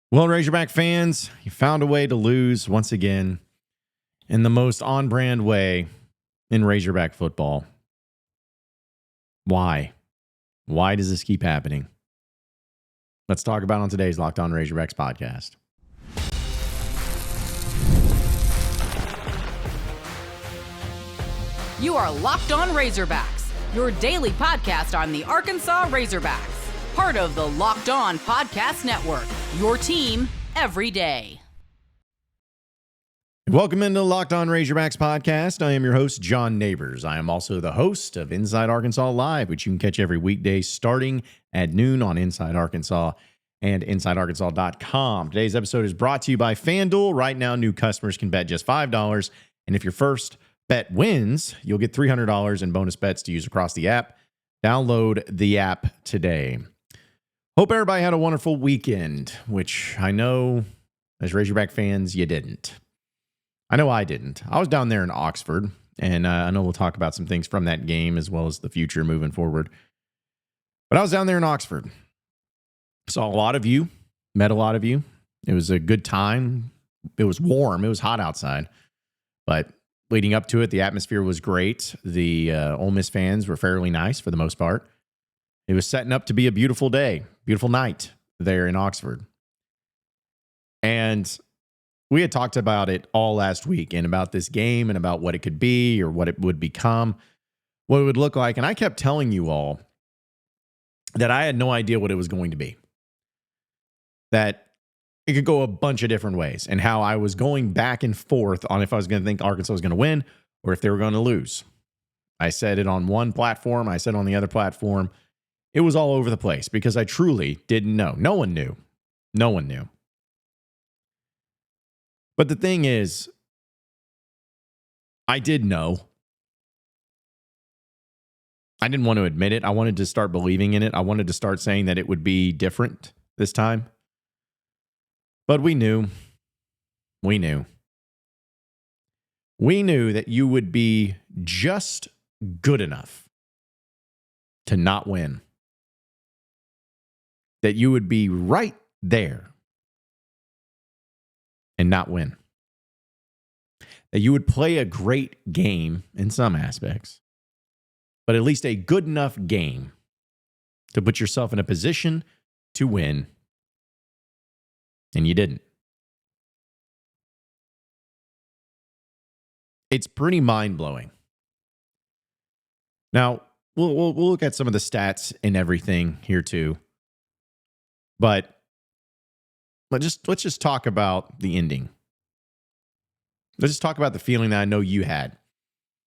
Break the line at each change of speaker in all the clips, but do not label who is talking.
Well, Razorback fans, you found a way to lose once again in the most on-brand way in Razorback football. Why? Why does this keep happening? Let's talk about it on today's Locked On Razorbacks podcast.
You are Locked On Razorbacks, your daily podcast on the Arkansas Razorbacks, part of the Locked On Podcast Network, your team every day.
Welcome into the Locked On Razorbacks podcast. I am your host, John Nabors. I am also the host of Inside Arkansas Live, which you can catch every weekday starting at noon on Inside Arkansas and InsideArkansas.com. Today's episode is brought to you by FanDuel. Right now, new customers can bet just $5, and if your first bet wins, you'll get $300 in bonus bets to use across the app. Download the app today. Hope everybody had a wonderful weekend, which I know as Razorback fans, you didn't. I know I didn't. I was down there in Oxford, and I know we'll talk about some things from that game as well as the future moving forward. But I was down there in Oxford. Saw a lot of you, met a lot of you. It was a good time. It was warm. It was hot outside. But leading up to it, the atmosphere was great. The Ole Miss fans were fairly nice for the most part. It was setting up to be a beautiful day, beautiful night there in Oxford. And we had talked about it all last week and about this game and about what it could be or what it would become, what it would look like. And I kept telling you all that I had no idea what it was going to be, that it could go a bunch of different ways, and how I was going back and forth on if I was going to think Arkansas was going to win or if they were going to lose. I said it on one platform. I said it on the other platform. It was all over the place because I truly didn't know. No one knew. No one knew. But the thing is, I did know. I didn't want to admit it. I wanted to start believing in it. I wanted to start saying that it would be different this time. But we knew. We knew. We knew that you would be just good enough to not win. That you would be right there and not win. That you would play a great game in some aspects, but at least a good enough game to put yourself in a position to win. And you didn't. It's pretty mind-blowing. Now, we'll look at some of the stats and everything here too. But let's just talk about the ending. Let's just talk about the feeling that I know you had,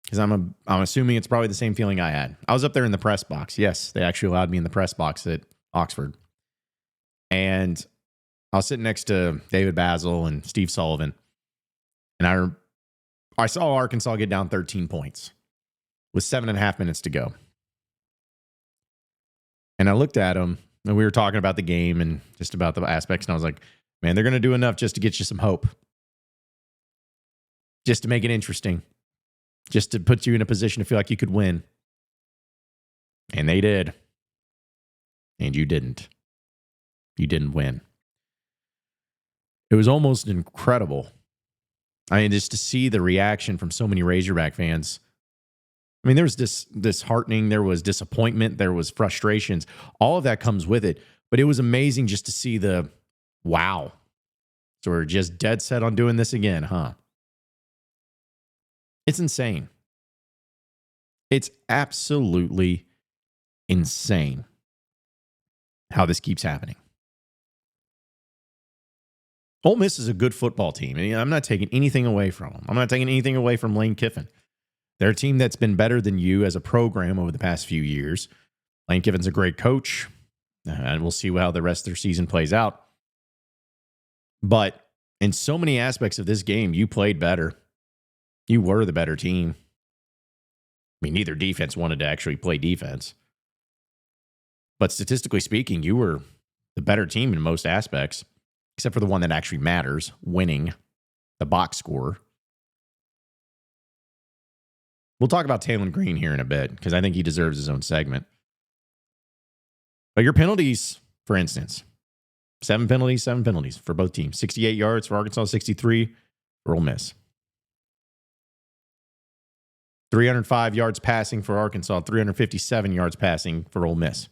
because I'm assuming it's probably the same feeling I had. I was up there in the press box. Yes, they actually allowed me in the press box at Oxford, and I was sitting next to David Basil and Steve Sullivan, and I saw Arkansas get down 13 points with 7.5 minutes to go, and I looked at them. And we were talking about the game and just about the aspects. And I was like, man, they're going to do enough just to get you some hope. Just to make it interesting. Just to put you in a position to feel like you could win. And they did. And you didn't. You didn't win. It was almost incredible. I mean, just to see the reaction from so many Razorback fans. I mean, there was disheartening, there was disappointment, there was frustrations. All of that comes with it. But it was amazing just to see the, wow. So we're just dead set on doing this again, huh? It's insane. It's absolutely insane how this keeps happening. Ole Miss is a good football team. And I'm not taking anything away from them. I'm not taking anything away from Lane Kiffin. They're a team that's been better than you as a program over the past few years. Lane Kiffin's a great coach, and we'll see how the rest of their season plays out. But in so many aspects of this game, you played better. You were the better team. I mean, neither defense wanted to actually play defense. But statistically speaking, you were the better team in most aspects, except for the one that actually matters, winning, the box score. We'll talk about Taylen Green here in a bit because I think he deserves his own segment. But your penalties, for instance, 7 penalties for both teams. 68 yards for Arkansas, 63 for Ole Miss. 305 yards passing for Arkansas, 357 yards passing for Ole Miss.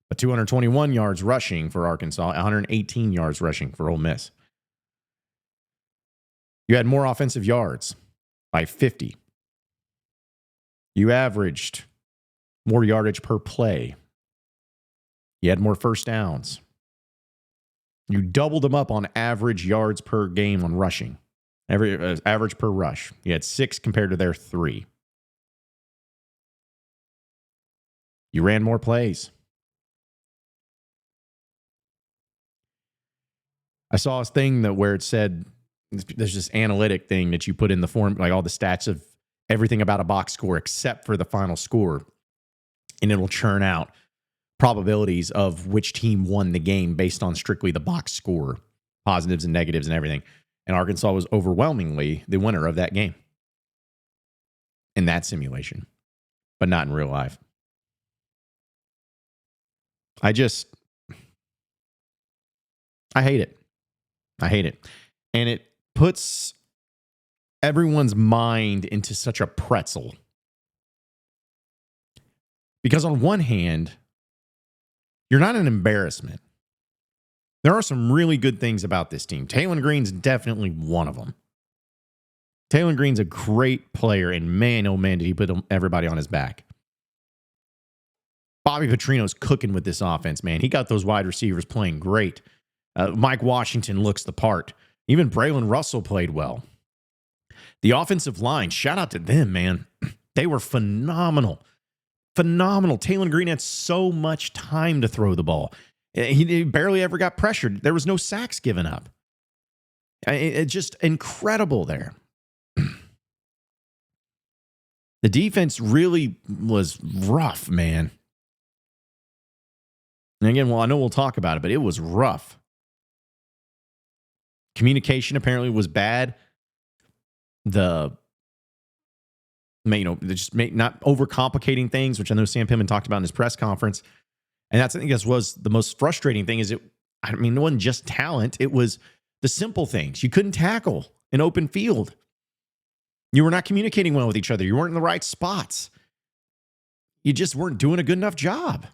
But 221 yards rushing for Arkansas, 118 yards rushing for Ole Miss. You had more offensive yards by 50. You averaged more yardage per play. You had more first downs. You doubled them up on average yards per game on rushing. Average per rush. You had 6 compared to their 3. You ran more plays. I saw a thing where it said, there's this analytic thing that you put in the form, like all the stats of everything about a box score except for the final score. And it'll churn out probabilities of which team won the game based on strictly the box score, positives and negatives and everything. And Arkansas was overwhelmingly the winner of that game in that simulation, but not in real life. I hate it. I hate it. And it puts everyone's mind into such a pretzel. Because on one hand, you're not an embarrassment. There are some really good things about this team. Taylen Green's definitely one of them. Taylen Green's a great player, and man, oh man, did he put everybody on his back. Bobby Petrino's cooking with this offense, man. He got those wide receivers playing great. Mike Washington looks the part. Even Braylon Russell played well. The offensive line, shout out to them, man. They were phenomenal. Phenomenal. Taylen Green had so much time to throw the ball. He barely ever got pressured. There was no sacks given up. It's just incredible there. The defense really was rough, man. And again, well, I know we'll talk about it, but it was rough. Communication apparently was bad. Just not overcomplicating things, which I know Sam Pittman talked about in his press conference. And I think was the most frustrating thing it wasn't just talent. It was the simple things. You couldn't tackle an open field. You were not communicating well with each other. You weren't in the right spots. You just weren't doing a good enough job.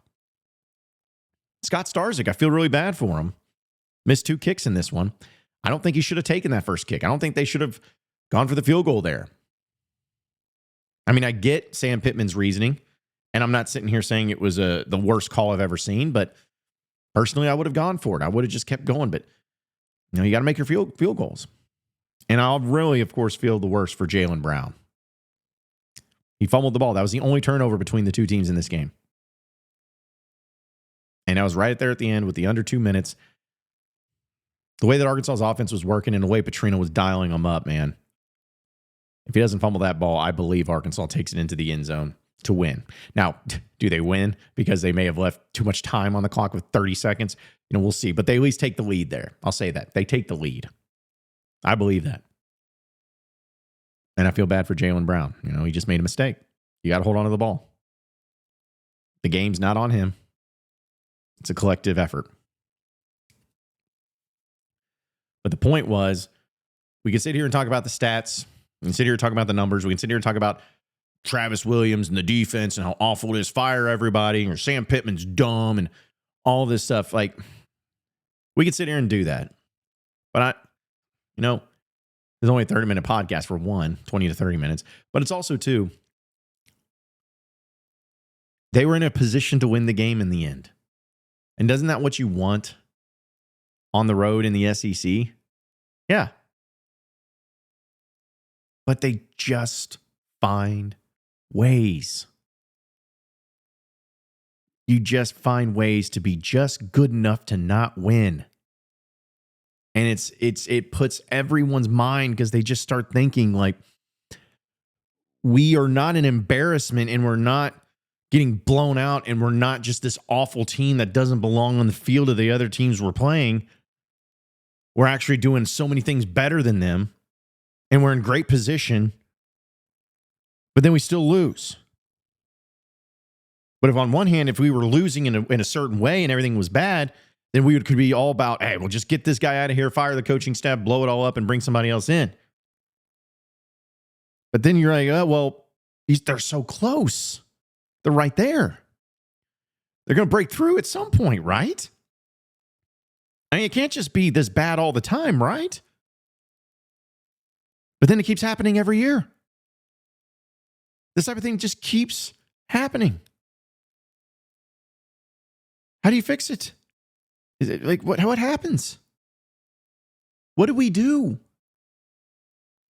Scott Starzik, I feel really bad for him. Missed 2 kicks in this one. I don't think he should have taken that first kick. I don't think they should have gone for the field goal there. I mean, I get Sam Pittman's reasoning, and I'm not sitting here saying it was the worst call I've ever seen, but personally, I would have gone for it. I would have just kept going, but you got to make your field goals. And I'll really, of course, feel the worst for Jaylen Brown. He fumbled the ball. That was the only turnover between the two teams in this game. And I was right there at the end with the under 2 minutes. The way that Arkansas's offense was working and the way Petrino was dialing them up, man. If he doesn't fumble that ball, I believe Arkansas takes it into the end zone to win. Now, do they win because they may have left too much time on the clock with 30 seconds? We'll see. But they at least take the lead there. I'll say that. They take the lead. I believe that. And I feel bad for Jaylen Brown. He just made a mistake. You got to hold on to the ball. The game's not on him. It's a collective effort. But the point was, we can sit here and talk about the stats. We can sit here and talk about the numbers. We can sit here and talk about Travis Williams and the defense and how awful it is, fire everybody, or Sam Pittman's dumb and all this stuff. Like, we could sit here and do that. But there's only a 30-minute podcast for 20 to 30 minutes. But it's also, too, they were in a position to win the game in the end. And isn't that what you want on the road in the SEC? Yeah. But they just find ways. You just find ways to be just good enough to not win. And it puts everyone's mind, because they just start thinking like, we are not an embarrassment, and we're not getting blown out, and we're not just this awful team that doesn't belong on the field of the other teams we're playing. We're actually doing so many things better than them, and we're in great position, but then we still lose. But if on one hand, if we were losing in a certain way and everything was bad, then we could be all about, hey, we'll just get this guy out of here, fire the coaching staff, blow it all up, and bring somebody else in. But then you're like, oh, well, they're so close. They're right there. They're going to break through at some point, right? I mean, it can't just be this bad all the time, right? But then it keeps happening every year. This type of thing just keeps happening. How do you fix it? Is it like what happens? What do we do?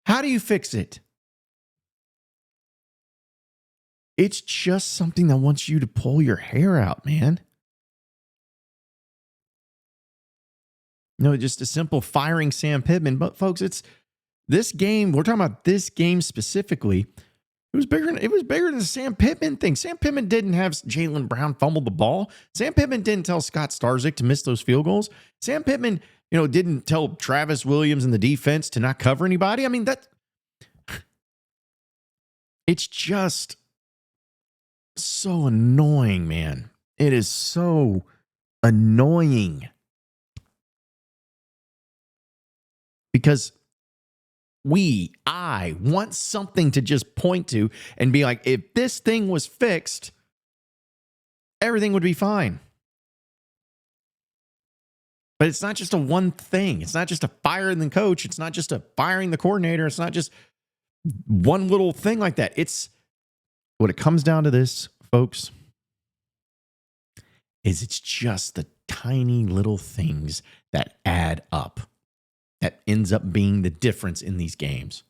How do you fix it? It's just something that wants you to pull your hair out, man. No, just a simple firing Sam Pittman. But folks, it's this game. We're talking about this game specifically. It was bigger than the Sam Pittman thing. Sam Pittman didn't have Jaylen Brown fumble the ball. Sam Pittman didn't tell Scott Starzik to miss those field goals. Sam Pittman, didn't tell Travis Williams and the defense to not cover anybody. I mean, it's just so annoying, man. It is so annoying. Because I want something to just point to and be like, if this thing was fixed, everything would be fine. But it's not just a one thing. It's not just a firing the coach. It's not just a firing the coordinator. It's not just one little thing like that. It's what it comes down to this, folks, is it's just the tiny little things that add up. That ends up being the difference in these games.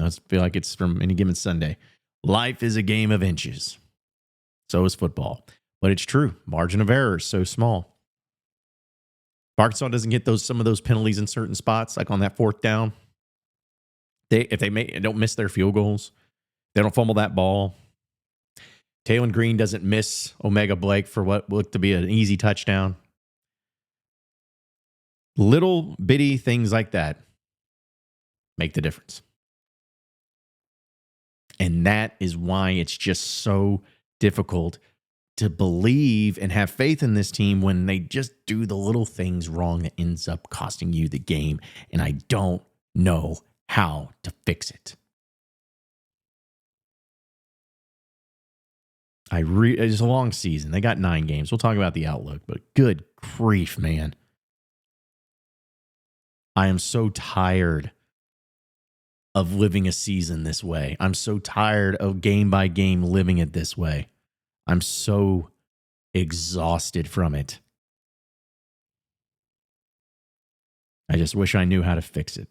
I feel like it's from any given Sunday. Life is a game of inches. So is football. But it's true. Margin of error is so small. If Arkansas doesn't get some of those penalties in certain spots, like on that fourth down, if they don't miss their field goals, they don't fumble that ball. Taylen Green doesn't miss Omega Blake for what looked to be an easy touchdown. Little bitty things like that make the difference. And that is why it's just so difficult to believe and have faith in this team when they just do the little things wrong that ends up costing you the game. And I don't know how to fix it. It's a long season. They got 9 games. We'll talk about the outlook, but good grief, man. I am so tired of living a season this way. I'm so tired of game by game living it this way. I'm so exhausted from it. I just wish I knew how to fix it.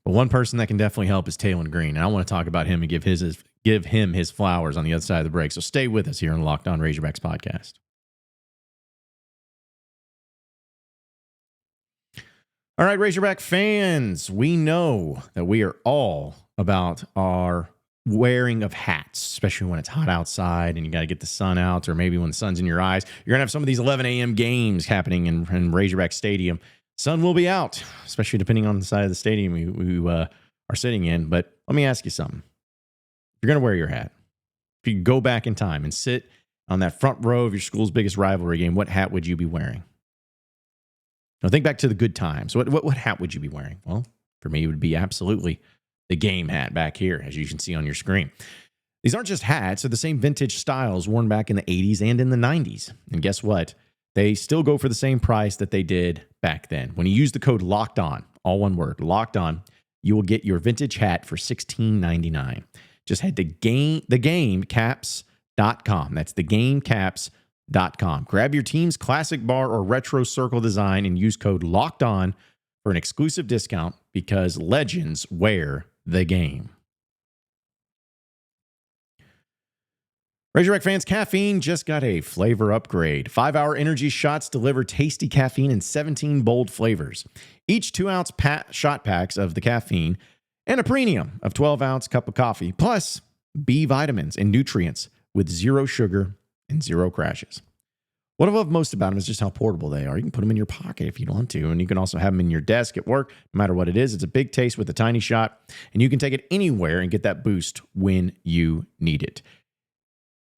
But one person that can definitely help is Taylen Green. And I want to talk about him and give him his flowers on the other side of the break. So stay with us here on the Locked On Razorbacks podcast. All right, Razorback fans, we know that we are all about our wearing of hats, especially when it's hot outside and you got to get the sun out, or maybe when the sun's in your eyes. You're going to have some of these 11 a.m. games happening in Razorback Stadium. Sun will be out, especially depending on the side of the stadium we are sitting in. But let me ask you something. If you're going to wear your hat, if you go back in time and sit on that front row of your school's biggest rivalry game, what hat would you be wearing? Now think back to the good times. What hat would you be wearing? Well, for me, it would be absolutely the game hat back here, as you can see on your screen. These aren't just hats. They're the same vintage styles worn back in the 80s and in the 90s. And guess what? They still go for the same price that they did back then. When you use the code LOCKED ON, all one word, LOCKED ON, you will get your vintage hat for $16.99. Just head to thegamecaps.com. That's thegamecaps.com. Grab your team's classic bar or retro circle design and use code LOCKED ON for an exclusive discount, because legends wear the game. Razorback fans, caffeine just got a flavor upgrade. 5-hour energy shots deliver tasty caffeine in 17 bold flavors. Each 2-ounce shot packs of the caffeine and a premium of 12-ounce cup of coffee, plus B vitamins and nutrients with 0 sugar and 0 crashes. What I love most about them is just how portable they are. You can put them in your pocket if you want to, and you can also have them in your desk at work. No matter what it is, it's a big taste with a tiny shot, and you can take it anywhere and get that boost when you need it.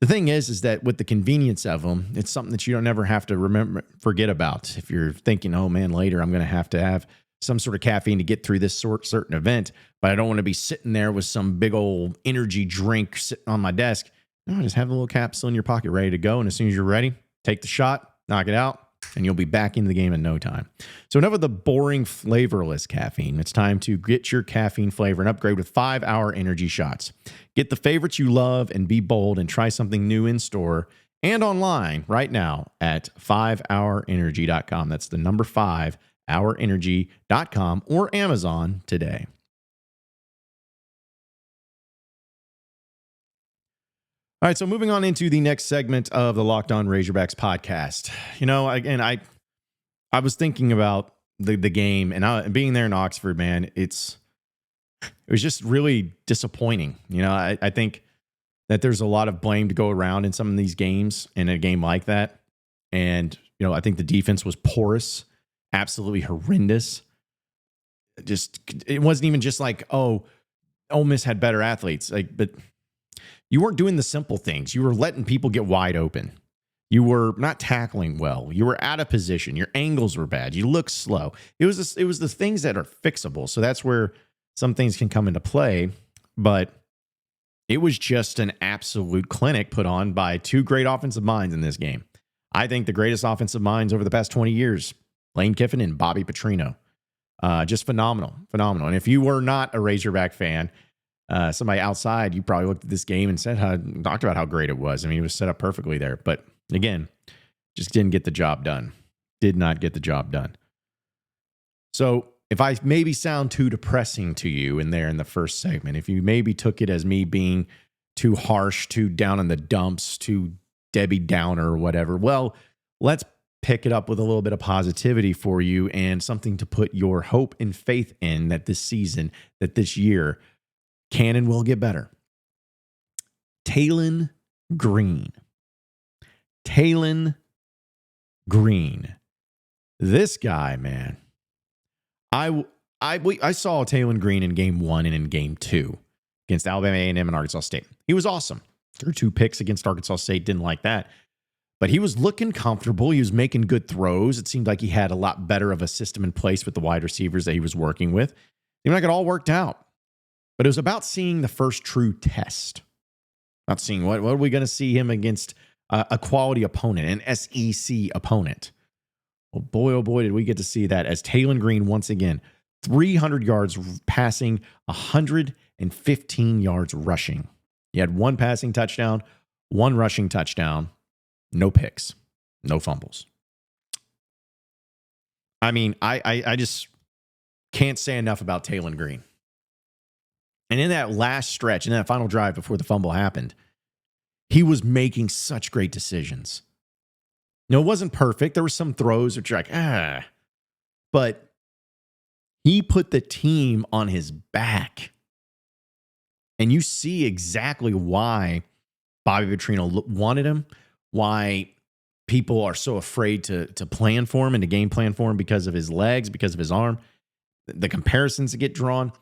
The thing is that with the convenience of them, it's something that you don't ever have to forget about. If you're thinking, oh man, later I'm going to have some sort of caffeine to get through this certain event, but I don't want to be sitting there with some big old energy drink sitting on my desk. No, just have a little capsule in your pocket ready to go. And as soon as you're ready, take the shot, knock it out, and you'll be back into the game in no time. So enough of the boring, flavorless caffeine. It's time to get your caffeine flavor and upgrade with 5-Hour Energy Shots. Get the favorites you love and be bold and try something new in store and online right now at 5hourenergy.com. That's the number 5hourenergy.com or Amazon today. All right, so moving on into the next segment of the Locked On Razorbacks podcast. You know, again, I was thinking about the game and being there in Oxford, man. It was just really disappointing. You know, I think that there's a lot of blame to go around in some of these games, in a game like that. And, you know, I think the defense was porous, absolutely horrendous. It wasn't even just like, oh, Ole Miss had better athletes. But you weren't doing the simple things. You were letting people get wide open. You were not tackling well. You were out of position. Your angles were bad. You looked slow. It was the things that are fixable. So that's where some things can come into play. But it was just an absolute clinic put on by two great offensive minds in this game. I think the greatest offensive minds over the past 20 years, Lane Kiffin and Bobby Petrino. Just phenomenal. And if you were not a Razorback fan, somebody outside, you probably looked at this game and talked about how great it was. I mean, it was set up perfectly there. But again, just didn't get the job done. Did not get the job done. So if I maybe sound too depressing to you in the first segment, if you maybe took it as me being too harsh, too down in the dumps, too Debbie Downer or whatever, well, let's pick it up with a little bit of positivity for you and something to put your hope and faith in that this season, that this year, can and will get better. Taylen Green. This guy, man. I saw Taylen Green in game 1 and in game 2 against Alabama A&M and Arkansas State. He was awesome. Threw 2 picks against Arkansas State. Didn't like that. But he was looking comfortable. He was making good throws. It seemed like he had a lot better of a system in place with the wide receivers that he was working with. Seemed like it all worked out. But it was about seeing the first true test. Not seeing what are we going to see him against a quality opponent, an SEC opponent. Well, oh boy, did we get to see that as Taylen Green once again, 300 yards passing, 115 yards rushing. He had 1 passing touchdown, 1 rushing touchdown, no picks, no fumbles. I mean, I just can't say enough about Taylen Green. And in that last stretch, in that final drive before the fumble happened, he was making such great decisions. No, it wasn't perfect. There were some throws which are like, but he put the team on his back. And you see exactly why Bobby Petrino wanted him, why people are so afraid to plan for him and to game plan for him because of his legs, because of his arm, the comparisons that get drawn.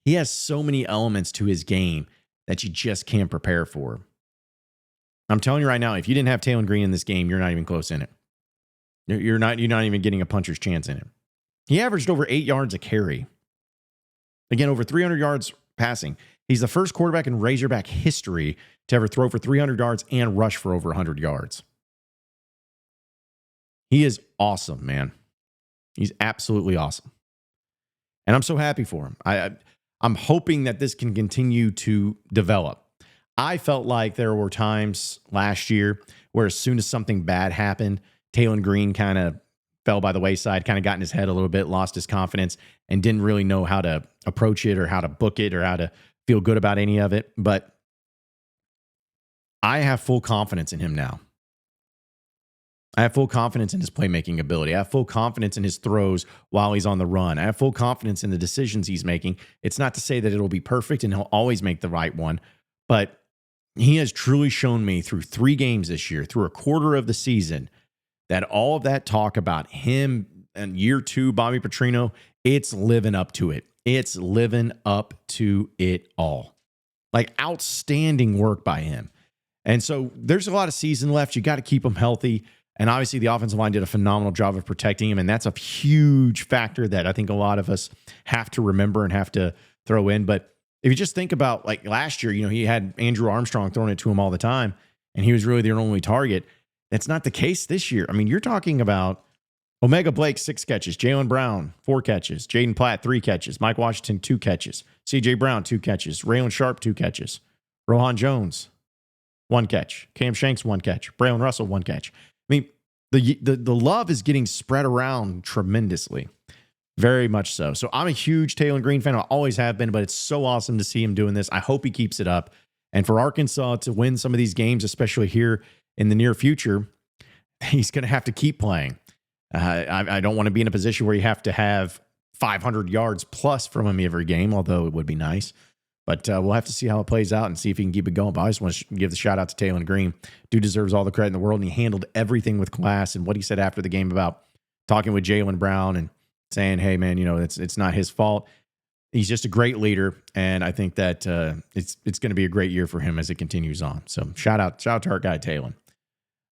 He has so many elements to his game that you just can't prepare for. I'm telling you right now, if you didn't have Taylen Green in this game, you're not even close in it. You're not even getting a puncher's chance in it. He averaged over 8 yards a carry. Again, over 300 yards passing. He's the first quarterback in Razorback history to ever throw for 300 yards and rush for over 100 yards. He is awesome, man. He's absolutely awesome. And I'm so happy for him. I'm hoping that this can continue to develop. I felt like there were times last year where as soon as something bad happened, Taylen Green kind of fell by the wayside, kind of got in his head a little bit, lost his confidence, and didn't really know how to approach it or how to book it or how to feel good about any of it. But I have full confidence in him now. I have full confidence in his playmaking ability. I have full confidence in his throws while he's on the run. I have full confidence in the decisions he's making. It's not to say that it'll be perfect and he'll always make the right one, but he has truly shown me through 3 games this year, through a quarter of the season, that all of that talk about him and year 2, Bobby Petrino, it's living up to it. It's living up to it all. Like outstanding work by him. And so there's a lot of season left. You got to keep him healthy. And obviously the offensive line did a phenomenal job of protecting him. And that's a huge factor that I think a lot of us have to remember and have to throw in. But if you just think about like last year, he had Andrew Armstrong throwing it to him all the time, and he was really their only target. That's not the case this year. I mean, you're talking about Omega Blake, 6 catches, Jaylen Brown, 4 catches, Jaden Platt, 3 catches, Mike Washington, 2 catches, CJ Brown, 2 catches, Raylan Sharp, 2 catches, Rohan Jones, 1 catch, Cam Shanks, 1 catch, Braylon Russell, 1 catch. I mean, the love is getting spread around tremendously. Very much so. So I'm a huge Taylen Green fan. I always have been, but it's so awesome to see him doing this. I hope he keeps it up. And for Arkansas to win some of these games, especially here in the near future, he's going to have to keep playing. I don't want to be in a position where you have to have 500 yards plus from him every game, although it would be nice. But we'll have to see how it plays out and see if he can keep it going. But I just want to give the shout out to Taylen Green. Dude deserves all the credit in the world, and he handled everything with class. And what he said after the game about talking with Jaylen Brown and saying, hey, man, it's not his fault. He's just a great leader, and I think that it's going to be a great year for him as it continues on. So shout out to our guy, Taylen.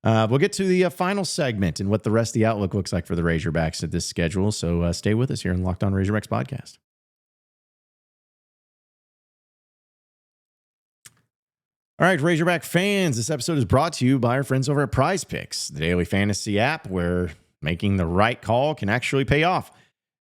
We'll get to the final segment and what the rest of the outlook looks like for the Razorbacks at this schedule. So stay with us here in Locked On Razorbacks podcast. All right, Razorback fans, this episode is brought to you by our friends over at Prize Picks, the daily fantasy app where making the right call can actually pay off.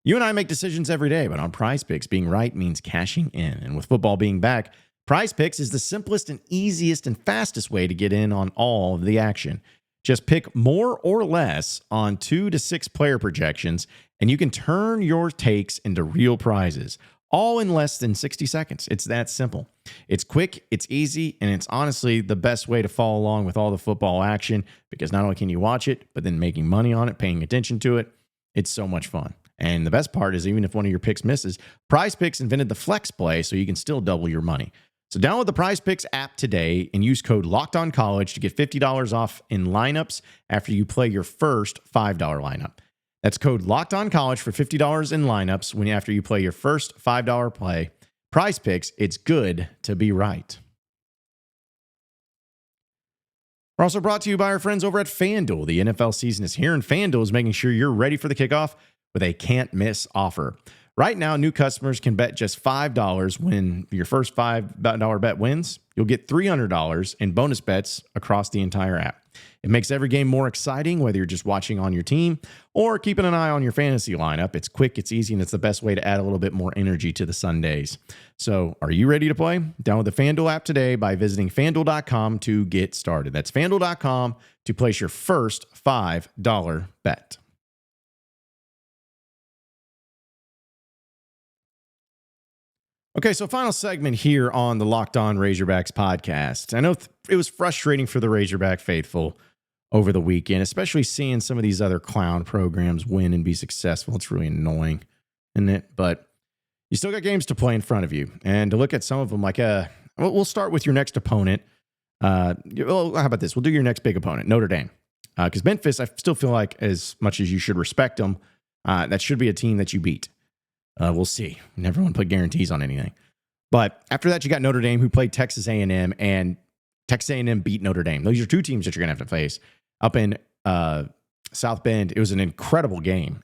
You and I make decisions every day, but on Prize Picks, being right means cashing in. And with football being back, Prize Picks is the simplest and easiest and fastest way to get in on all of the action. Just pick more or less on 2 to 6 player projections, and you can turn your takes into real prizes, all in less than 60 seconds. It's that simple. It's quick, it's easy, and it's honestly the best way to follow along with all the football action, because not only can you watch it, but then making money on it, paying attention to it, it's so much fun. And the best part is, even if one of your picks misses, Prize Picks invented the flex play so you can still double your money. So download the Prize Picks app today and use code LOCKEDONCollege to get $50 off in lineups after you play your first $5 lineup. That's code LOCKEDONCollege for $50 in lineups after you play your first $5 play. Prize Picks, it's good to be right. We're also brought to you by our friends over at FanDuel. The NFL season is here, and FanDuel is making sure you're ready for the kickoff with a can't-miss offer. Right now, new customers can bet just $5 when your first $5 bet wins. You'll get $300 in bonus bets across the entire app. It makes every game more exciting, whether you're just watching on your team or keeping an eye on your fantasy lineup. It's quick, it's easy, and it's the best way to add a little bit more energy to the Sundays. So are you ready to play? Download the FanDuel app today by visiting FanDuel.com to get started. That's FanDuel.com to place your first $5 bet. Okay, so final segment here on the Locked On Razorbacks podcast. I know it was frustrating for the Razorback faithful over the weekend, especially seeing some of these other clown programs win and be successful. It's really annoying, isn't it? But you still got games to play in front of you. And to look at some of them, like we'll start with your next opponent. Well, how about this? We'll do your next big opponent, Notre Dame. Because Memphis, I still feel like, as much as you should respect them, that should be a team that you beat. We'll see. Never want to put guarantees on anything. But after that, you got Notre Dame, who played Texas A&M, and Texas A&M beat Notre Dame. Those are two teams that you're going to have to face. Up in South Bend, it was an incredible game,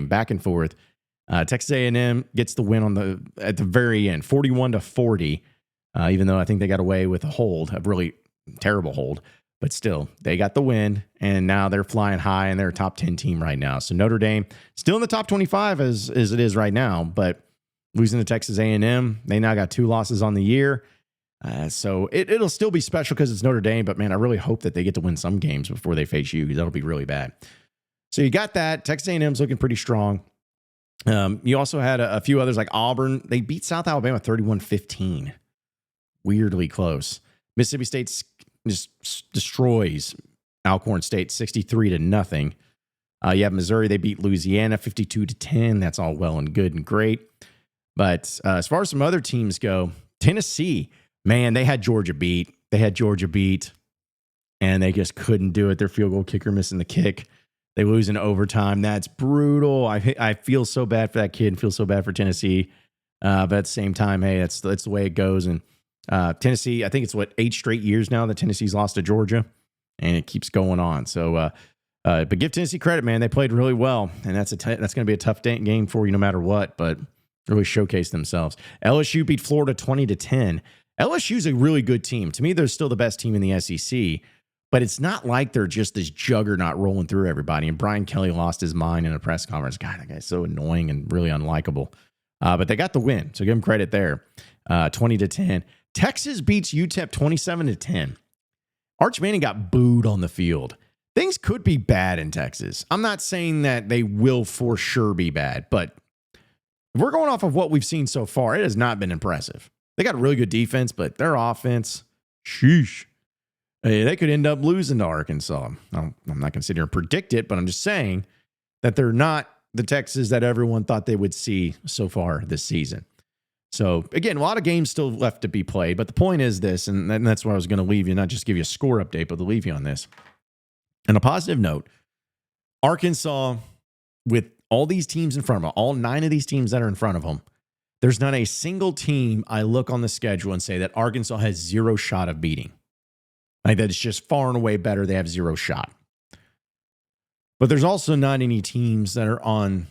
back and forth. Texas A&M gets the win at the very end, 41-40, even though I think they got away with a really terrible hold. But still, they got the win, and now they're flying high, and they're a top 10 team right now. So Notre Dame still in the top 25 as it is right now, but losing to Texas A&M, they now got 2 losses on the year. So it'll still be special because it's Notre Dame, but man, I really hope that they get to win some games before they face you, because that'll be really bad. So you got that. Texas A&M's looking pretty strong. You also had a few others like Auburn. They beat South Alabama 31-15. Weirdly close. Mississippi State's just destroys Alcorn State 63-0. You have Missouri, they beat Louisiana 52-10. That's all well and good and great. But as far as some other teams go, Tennessee, man, they had Georgia beat. And they just couldn't do it. Their field goal kicker missing the kick. They lose in overtime. That's brutal. I feel so bad for that kid and feel so bad for Tennessee. But at the same time, hey, that's the way it goes. And Tennessee, I think it's 8 straight years now that Tennessee's lost to Georgia, and it keeps going on. So, but give Tennessee credit, man. They played really well, and that's going to be a tough game for you no matter what, but really showcased themselves. LSU beat Florida 20-10. LSU's a really good team. To me, they're still the best team in the SEC, but it's not like they're just this juggernaut rolling through everybody. And Brian Kelly lost his mind in a press conference. God, that guy's so annoying and really unlikable. But they got the win, so give them credit there. 20-10. Texas beats UTEP 27-10. Arch Manning got booed on the field. Things could be bad in Texas. I'm not saying that they will for sure be bad, but if we're going off of what we've seen so far, it has not been impressive. They got a really good defense, but their offense, sheesh. They could end up losing to Arkansas. I'm not going to sit here and predict it, but I'm just saying that they're not the Texas that everyone thought they would see so far this season. So, again, a lot of games still left to be played, but the point is this, and that's where I was going to leave you, not just give you a score update, but to leave you on this. On a positive note, Arkansas, with all these teams in front of them, all 9 of these teams that are in front of them, there's not a single team I look on the schedule and say that Arkansas has zero shot of beating. Like that it's just far and away better. They have zero shot. But there's also not any teams that are on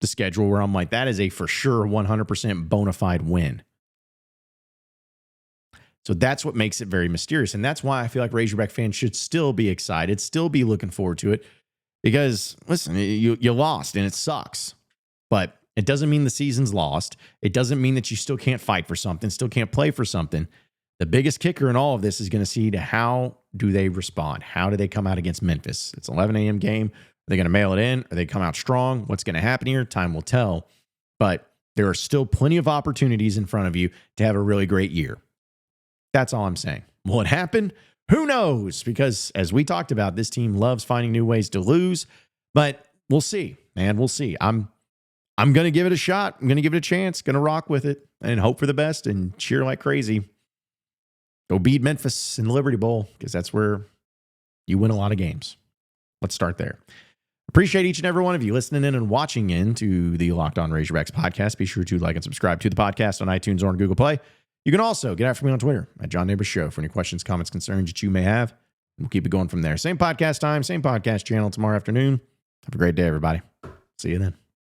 the schedule where I'm like, that is a for sure 100% bona fide win. So that's what makes it very mysterious. And that's why I feel like Razorback fans should still be excited, still be looking forward to it. Because, listen, you lost and it sucks. But it doesn't mean the season's lost. It doesn't mean that you still can't fight for something, still can't play for something. The biggest kicker in all of this is going to see to how do they respond? How do they come out against Memphis? It's an 11 a.m. game. Are they going to mail it in? Are they come out strong? What's going to happen here? Time will tell. But there are still plenty of opportunities in front of you to have a really great year. That's all I'm saying. Will it happen? Who knows? Because as we talked about, this team loves finding new ways to lose. But we'll see, man. We'll see. I'm going to give it a shot. I'm going to give it a chance. Going to rock with it and hope for the best and cheer like crazy. Go beat Memphis in the Liberty Bowl because that's where you win a lot of games. Let's start there. Appreciate each and every one of you listening in and watching in to the Locked On Razorbacks podcast. Be sure to like and subscribe to the podcast on iTunes or on Google Play. You can also get after me on Twitter at John Nabors Show for any questions, comments, concerns that you may have. We'll keep it going from there. Same podcast time, same podcast channel tomorrow afternoon. Have a great day, everybody. See you then.